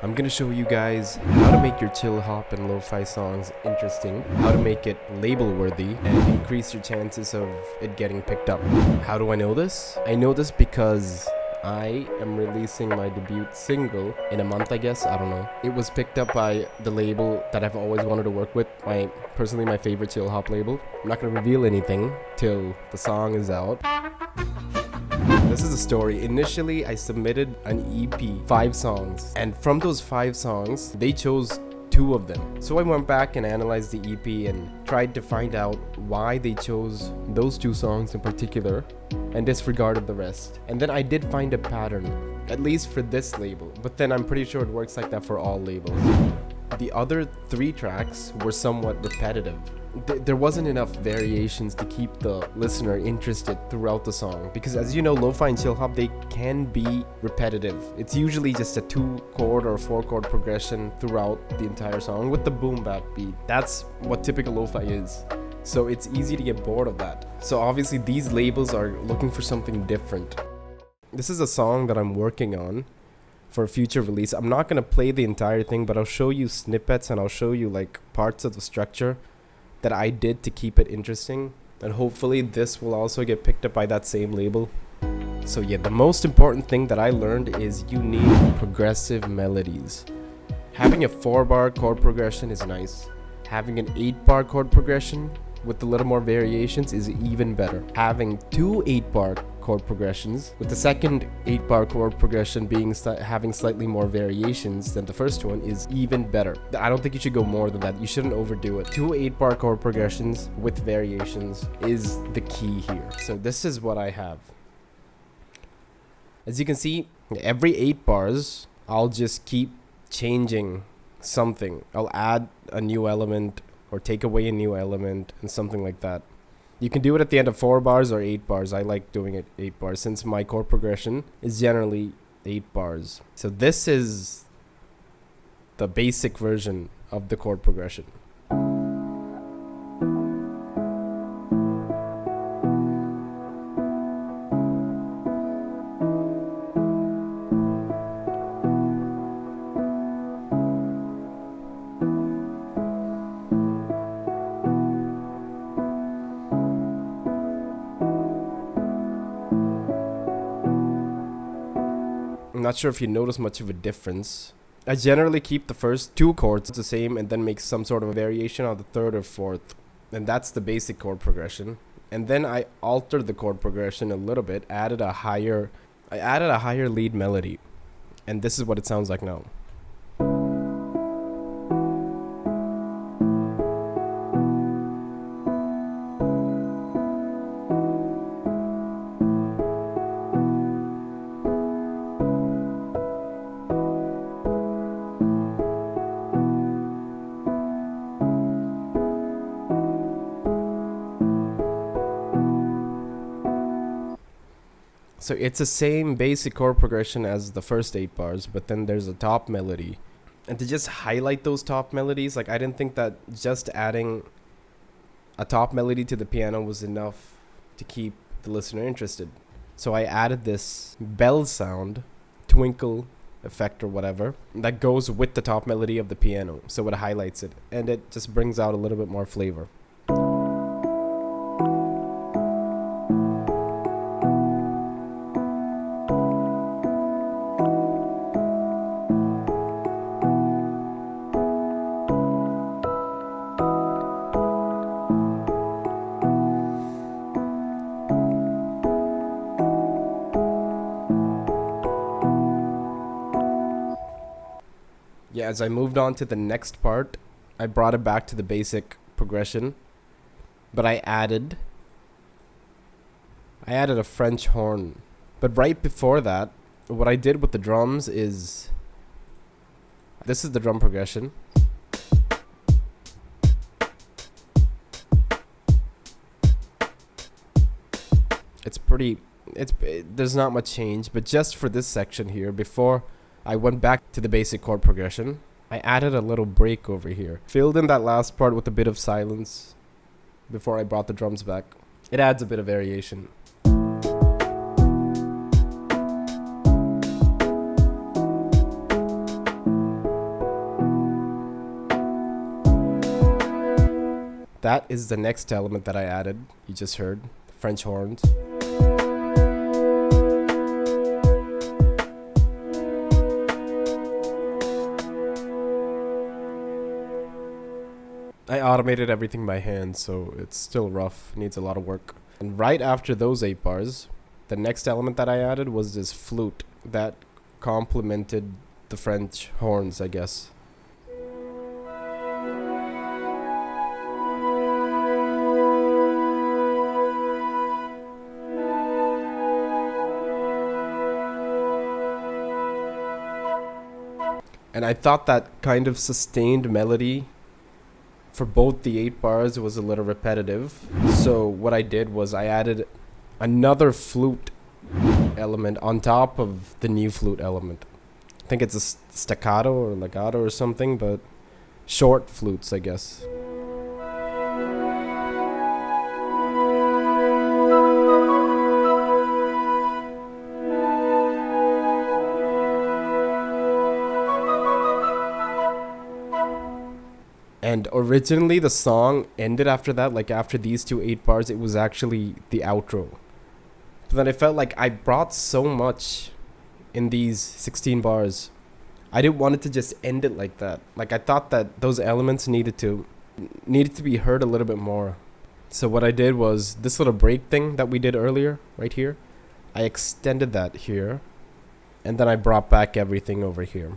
I'm gonna show you guys how to make your chill hop and lo-fi songs interesting, how to make it label worthy, and increase your chances of it getting picked up. How do I know this? I know this because I am releasing my debut single in a month, I guess. I don't know. It was picked up by the label that I've always wanted to work with, personally my favorite chill hop label. I'm not gonna reveal anything till the song is out. This is the story. Initially, I submitted an EP, 5 songs, and from those 5 songs, they chose 2 of them. So I went back and analyzed the EP and tried to find out why they chose those 2 songs in particular and disregarded the rest. And then I did find a pattern, at least for this label, but then I'm pretty sure it works like that for all labels. The other 3 tracks were somewhat repetitive. There wasn't enough variations to keep the listener interested throughout the song, because as you know, lo-fi and chill hop, they can be repetitive. It's usually just a 2-chord or 4-chord progression throughout the entire song with the boom bap beat. That's what typical lo-fi is. So it's easy to get bored of that. So obviously these labels are looking for something different. This is a song that I'm working on for a future release. I'm not gonna play the entire thing, but I'll show you snippets and I'll show you like parts of the structure that I did to keep it interesting, and hopefully this will also get picked up by that same label. So yeah, the most important thing that I learned is you need progressive melodies. Having a 4-bar chord progression is nice. Having an 8-bar chord progression with a little more variations is even better. Having 2 8-bar chord progressions, with the second 8-bar chord progression being having slightly more variations than the first one, is even better. I don't think you should go more than that. You shouldn't overdo it. 2 8-bar chord progressions with variations is the key here. So this is what I have. As you can see, every 8 bars, I'll just keep changing something. I'll add a new element or take away a new element and something like that. You can do it at the end of 4 bars or 8 bars. I like doing it 8 bars since my chord progression is generally 8 bars. So this is the basic version of the chord progression. I'm not sure if you notice much of a difference. I generally keep the first 2 chords the same and then make some sort of a variation on the 3rd or 4th. And that's the basic chord progression. And then I altered the chord progression a little bit, I added a higher lead melody. And this is what it sounds like now. So it's the same basic chord progression as the first 8 bars, but then there's a top melody. And to just highlight those top melodies, like I didn't think that just adding a top melody to the piano was enough to keep the listener interested. So I added this bell sound, twinkle effect or whatever, that goes with the top melody of the piano. So it highlights it and it just brings out a little bit more flavor. Yeah, as I moved on to the next part, I brought it back to the basic progression, but I added a French horn. But right before that, what I did with the drums is, this is the drum progression. There's not much change, but just for this section here, before I went back to the basic chord progression, I added a little break over here. Filled in that last part with a bit of silence before I brought the drums back. It adds a bit of variation. That is the next element that I added. You just heard French horns. I automated everything by hand, so it's still rough, needs a lot of work. And right after those 8 bars, the next element that I added was this flute that complemented the French horns, I guess. And I thought that kind of sustained melody for both the 8 bars was a little repetitive. So what I did was I added another flute element on top of the new flute element. I think it's a staccato or legato or something, but short flutes, I guess. And originally the song ended after that, like after these 2 8 bars, it was actually the outro. But then I felt like I brought so much in these 16 bars. I didn't want it to just end it like that. Like I thought that those elements needed to be heard a little bit more. So what I did was this little break thing that we did earlier, right here. I extended that here, and then I brought back everything over here.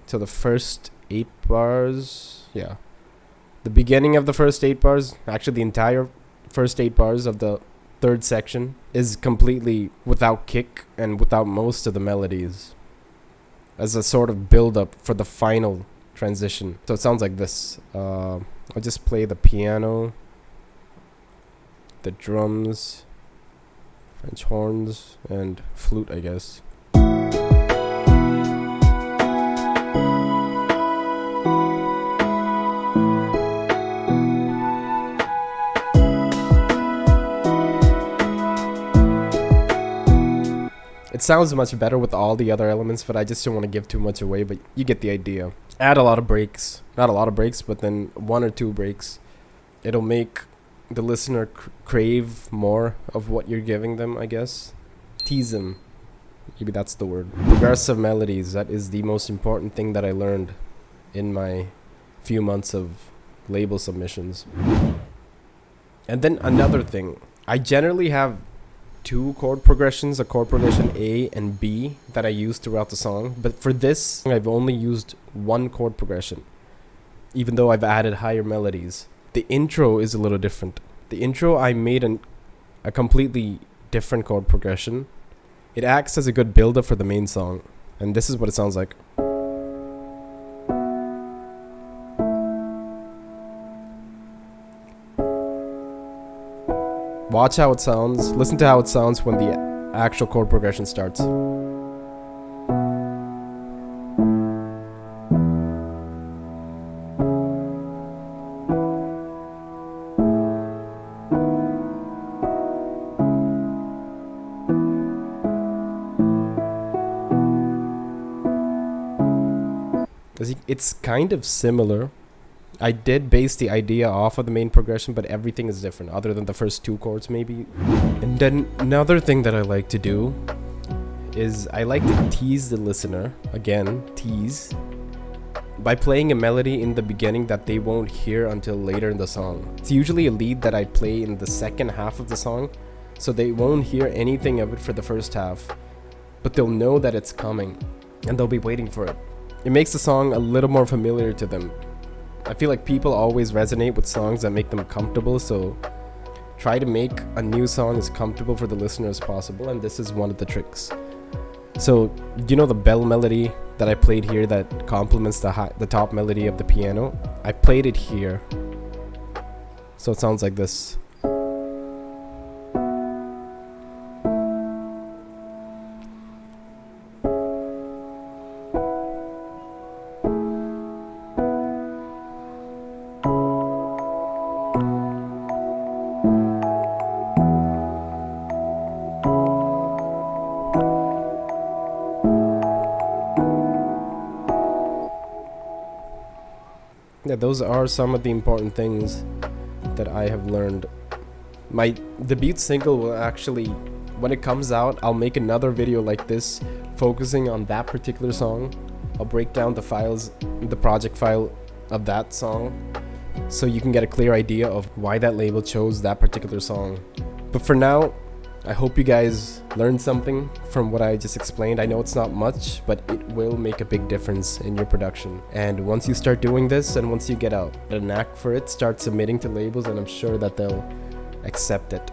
So the first 8 bars, yeah. The beginning of the first 8 bars, actually the entire first 8 bars of the third section, is completely without kick and without most of the melodies, as a sort of build-up for the final transition. So it sounds like this. I'll just play the piano, the drums, French horns, and flute, I guess. It sounds much better with all the other elements, but I just don't want to give too much away, but you get the idea. Add a lot of breaks. Not a lot of breaks, but then 1 or 2 breaks. It'll make the listener crave more of what you're giving them, I guess. Tease them. Maybe that's the word. Progressive melodies. That is the most important thing that I learned in my few months of label submissions. And then another thing. I generally have 2 chord progressions, a chord progression A and B, that I use throughout the song. But for this, I've only used 1 chord progression, even though I've added higher melodies. The intro is a little different. The intro, I made a completely different chord progression. It acts as a good build-up for the main song. And this is what it sounds like. Watch how it sounds. Listen to how it sounds when the actual chord progression starts. It's kind of similar. I did base the idea off of the main progression, but everything is different other than the first 2 chords maybe. And then another thing that I like to do is I like to tease the listener, again, tease, by playing a melody in the beginning that they won't hear until later in the song. It's usually a lead that I play in the second half of the song, so they won't hear anything of it for the first half, but they'll know that it's coming, and they'll be waiting for it. It makes the song a little more familiar to them. I feel like people always resonate with songs that make them comfortable, so try to make a new song as comfortable for the listener as possible, and this is one of the tricks. So, you know the bell melody that I played here that complements the top melody of the piano? I played it here. So it sounds like this. Yeah, those are some of the important things that I have learned. My debut single will actually, when it comes out, I'll make another video like this focusing on that particular song. I'll break down the files, the project file of that song, so you can get a clear idea of why that label chose that particular song. But for now, I hope you guys learned something from what I just explained. I know it's not much, but it will make a big difference in your production. And once you start doing this, and once you get a knack for it, start submitting to labels, and I'm sure that they'll accept it.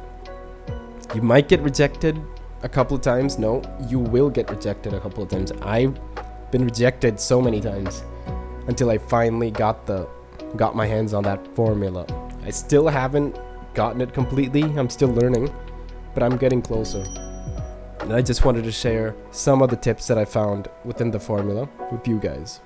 You might get rejected a couple of times. No, you will get rejected a couple of times. I've been rejected so many times until I finally got my hands on that formula. I still haven't gotten it completely. I'm still learning, but I'm getting closer. And I just wanted to share some of the tips that I found within the formula with you guys.